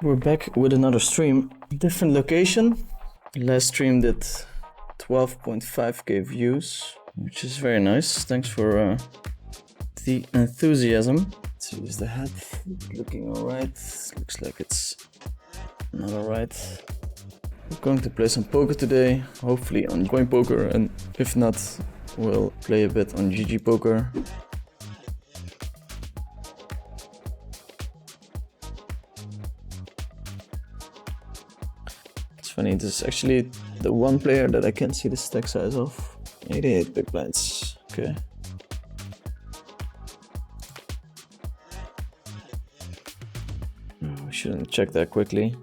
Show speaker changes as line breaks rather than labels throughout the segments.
We're back with another stream. Different location. Last stream did 12.5k views, which is very nice. Thanks for the enthusiasm. Let's use the hat. Looking alright. Looks like it's not alright. We're going to play some poker today. Hopefully on Coin Poker, and if not, we'll play a bit on GG Poker. Funny, this is actually the one player that I can't see the stack size of. 88 big blinds. Okay. We shouldn't check that quickly.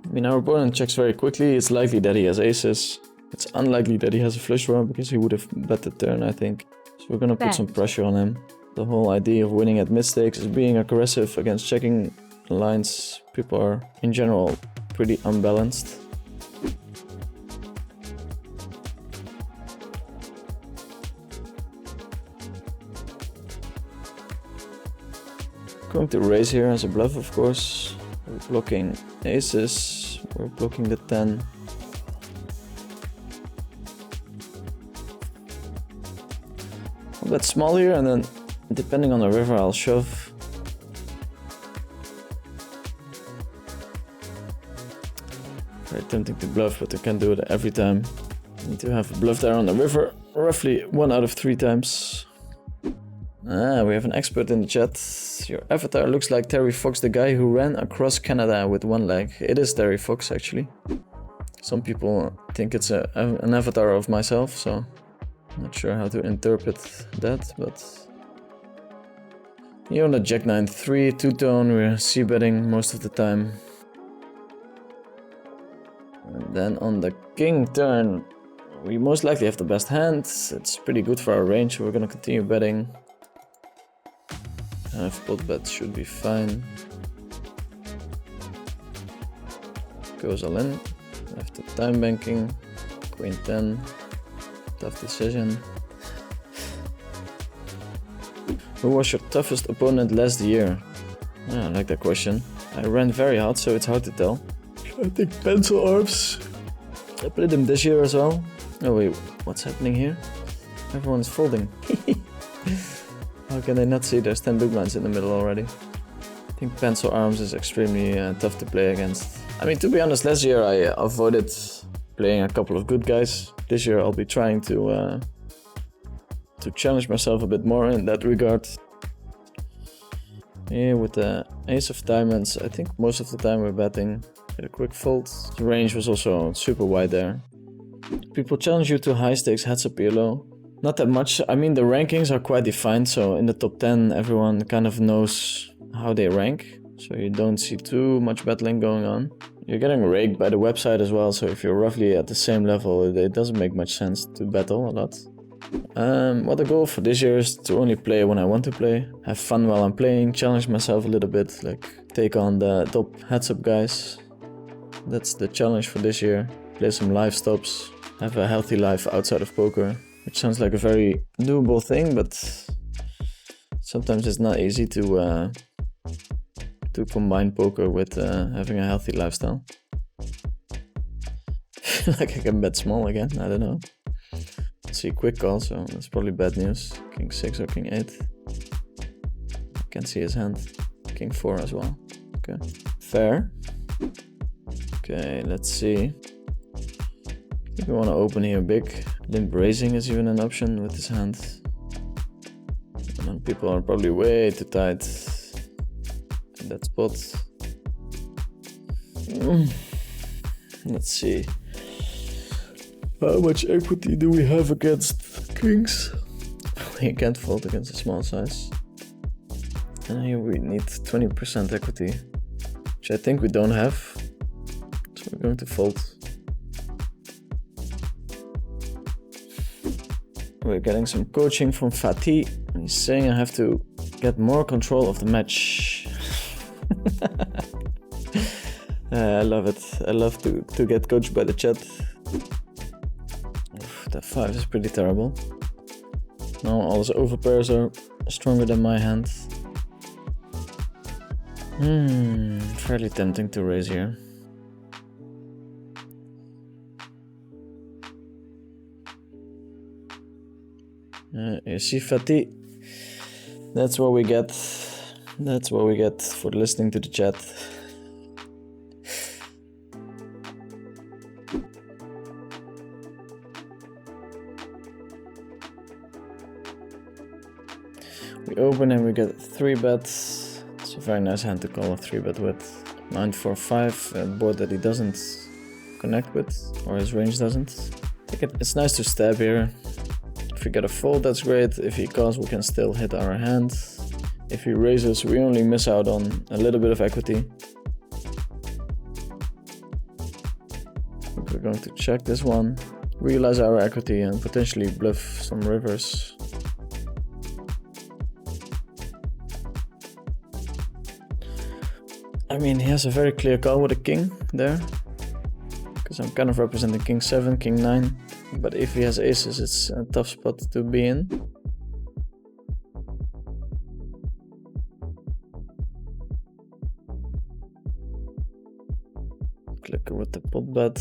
I mean, our opponent checks very quickly. It's likely that he has aces. It's unlikely that he has a flush draw because he would have bet the turn, I think. So we're gonna put some pressure on him. The whole idea of winning at mid-stakes is being aggressive against checking lines. People are, in general, pretty unbalanced. Going to raise here as a bluff, of course. We're blocking aces, we're blocking the 10. I'll bet small here, and then depending on the river I'll shove. Very tempting to bluff, but I can't do it every time. Need to have a bluff there on the river, roughly 1 out of 3 times. Ah, we have an expert in the chat. Your avatar looks like Terry Fox, the guy who ran across Canada with 1 leg. It is Terry Fox, actually. Some people think it's an avatar of myself, so I'm not sure how to interpret that, but... Here on the Jack 9-3 two-tone, we're c-betting most of the time. And then on the king turn, we most likely have the best hand. It's pretty good for our range, so we're gonna continue betting. Pot bet should be fine. Goes all in. After time banking. Queen 10. Tough decision. Who was your toughest opponent last year? Yeah, I like that question. I ran very hot, so it's hard to tell. I think pencil arms. I played him this year as well. Oh wait, what's happening here? Everyone's folding. How can they not see there's 10 big blinds in the middle already? I think pencil arms is extremely tough to play against. I mean, to be honest, last year I avoided playing a couple of good guys. This year I'll be trying to challenge myself a bit more in that regard. Here with the ace of diamonds, I think most of the time we're betting. Get a quick fold. The range was also super wide there. People challenge you to high stakes heads up ELO. Not that much. I mean, the rankings are quite defined, so in the top 10 everyone kind of knows how they rank, so you don't see too much battling going on. You're getting raked by the website as well, so if you're roughly at the same level, it doesn't make much sense to battle a lot. Well, the goal for this year is to only play when I want to play, have fun while I'm playing, challenge myself a little bit, like take on the top heads up guys. That's the challenge for this year. Play some live stops, have a healthy life outside of poker. Which sounds like a very doable thing, but sometimes it's not easy to combine poker with having a healthy lifestyle. Like I can bet small again, I don't know. Let's see, quick call, so that's probably bad news. King 6 or King 8. I can't see his hand. King 4 as well. Okay, fair. Okay, let's see. I think we want to open here big. Limp raising is even an option with his hand. And then people are probably way too tight in that spot. Let's see. How much equity do we have against kings? We can't fold against a small size. And here we need 20% equity, which I think we don't have. So we're going to fold. We're getting some coaching from Fatih. He's saying I have to get more control of the match. I love it. I love to get coached by the chat. Oof, that 5 is pretty terrible. Now all his overpairs are stronger than my hand. Fairly tempting to raise here. You see, Fatih, that's what we get. That's what we get for listening to the chat. We open and we get 3-bet. It's a very nice hand to call a 3-bet with. 9-4-5, a board that he doesn't connect with, or his range doesn't. I think it's nice to stab here. If we get a fold, that's great. If he calls, we can still hit our hand. If he raises, we only miss out on a little bit of equity. We're going to check this one, realize our equity, and potentially bluff some rivers. I mean, he has a very clear call with a king there, because I'm kind of representing king 7, king 9, but if he has aces, it's a tough spot to be in. Clicker with the pot bet.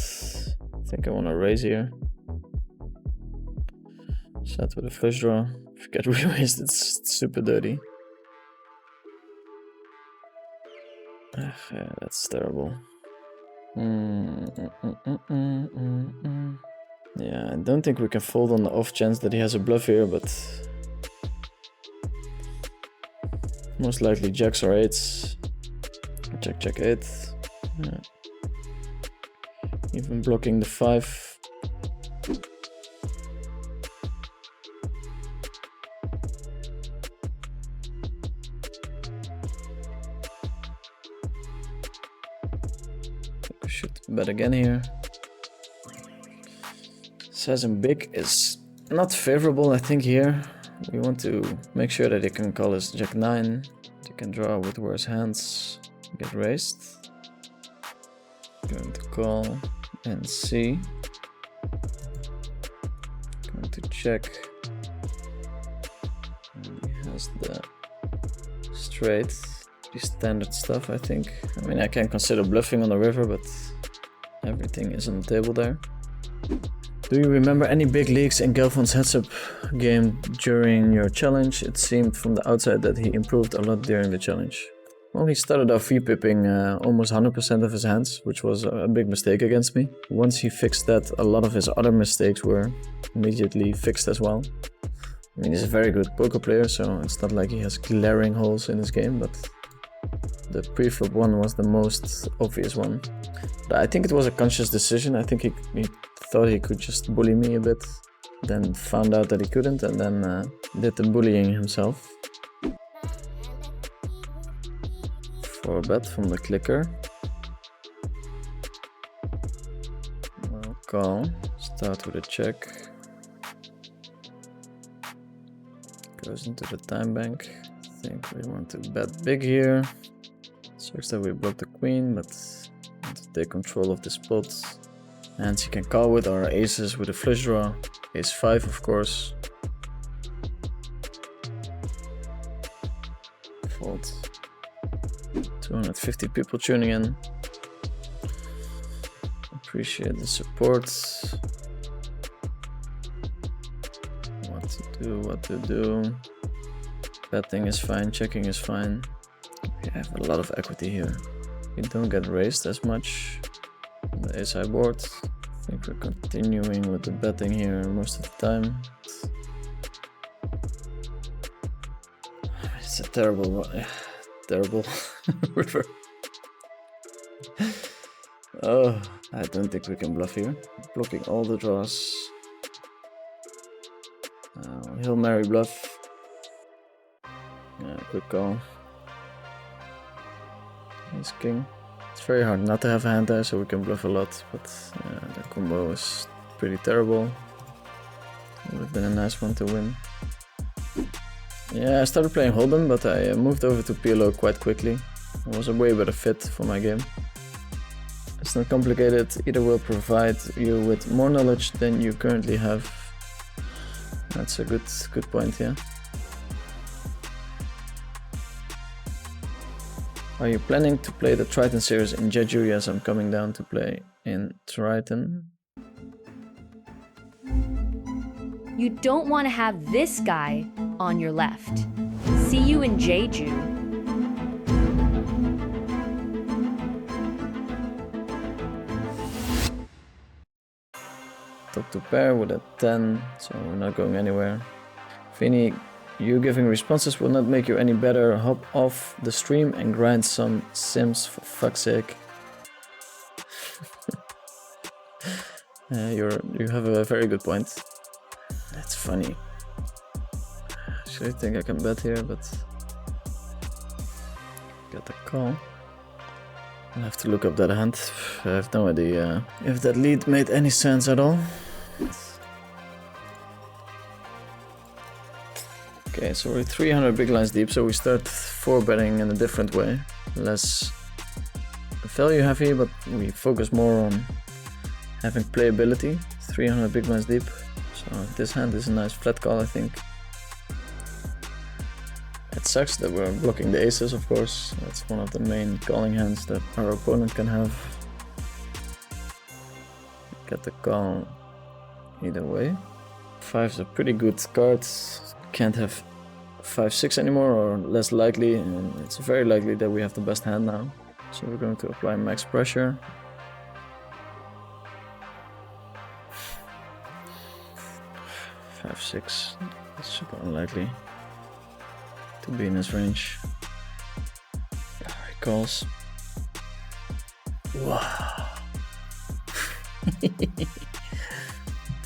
I think I want to raise here. Set with a flush draw. If you get re-raised, it's super dirty. Yeah, that's terrible. Yeah, I don't think we can fold on the off chance that he has a bluff here, but most likely jacks or 8s. Check, check 8. Yeah. Even blocking the 5. Should bet again here. Size and big is not favorable, I think, here. We want to make sure that he can call his jack 9. He can draw with worse hands. Get raised. Going to call and see. Going to check. And he has the straight. The standard stuff, I think. I mean, I can consider bluffing on the river, but everything is on the table there. Do you remember any big leaks in Gelfon's heads-up game during your challenge? It seemed from the outside that he improved a lot during the challenge. Well, he started off v-pipping almost 100% of his hands, which was a big mistake against me. Once he fixed that, a lot of his other mistakes were immediately fixed as well. I mean, he's a very good poker player, so it's not like he has glaring holes in his game, but the preflop one was the most obvious one. But I think it was a conscious decision. I think he thought he could just bully me a bit, then found out that he couldn't, and then did the bullying himself. 4-bet from the clicker. I'll call, start with a check. Goes into the time bank. I think we want to bet big here. Sucks that we blocked the queen, but want to take control of the spot. And he can call with our aces with a flush draw. Ace 5, of course. Fold. 250 people tuning in. Appreciate the support. What to do. Betting is fine, checking is fine. We have a lot of equity here. We don't get raised as much on the ace high board. I think we're continuing with the betting here most of the time. It's a terrible river. Oh, I don't think we can bluff here. Blocking all the draws. Hail Mary bluff. Yeah, quick call. Ace king. It's very hard not to have a hand there, so we can bluff a lot, but the combo is pretty terrible. It would have been a nice one to win. Yeah, I started playing Hold'em, but I moved over to PLO quite quickly. It was a way better fit for my game. It's not complicated, either will provide you with more knowledge than you currently have. That's a good point, yeah. Are you planning to play the Triton series in Jeju? Yes, I'm coming down to play in Triton.
You don't want to have this guy on your left. See you in Jeju.
Top 2 pair with a 10, so we're not going anywhere. Vinny, you giving responses will not make you any better. Hop off the stream and grind some Sims for fuck's sake. You have a very good point. That's funny. Actually, I think I can bet here, but got the call. I'll have to look up that hand. I have no idea if that lead made any sense at all. Okay, so we're 300 big lines deep, so we start 4-betting in a different way. Less value heavy, but we focus more on having playability. 300 big lines deep. So this hand is a nice flat call, I think. It sucks that we're blocking the aces, of course. That's one of the main calling hands that our opponent can have. Get the call either way. 5's a pretty good card. Can't have 5-6 anymore, or less likely, and it's very likely that we have the best hand now. So we're going to apply max pressure. Five, 6, that's super unlikely to be in his range. He calls. Wow.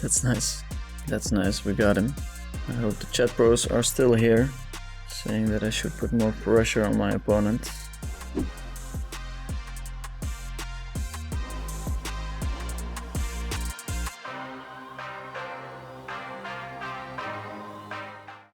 That's nice. That's nice, we got him. I hope the chat pros are still here, saying that I should put more pressure on my opponent.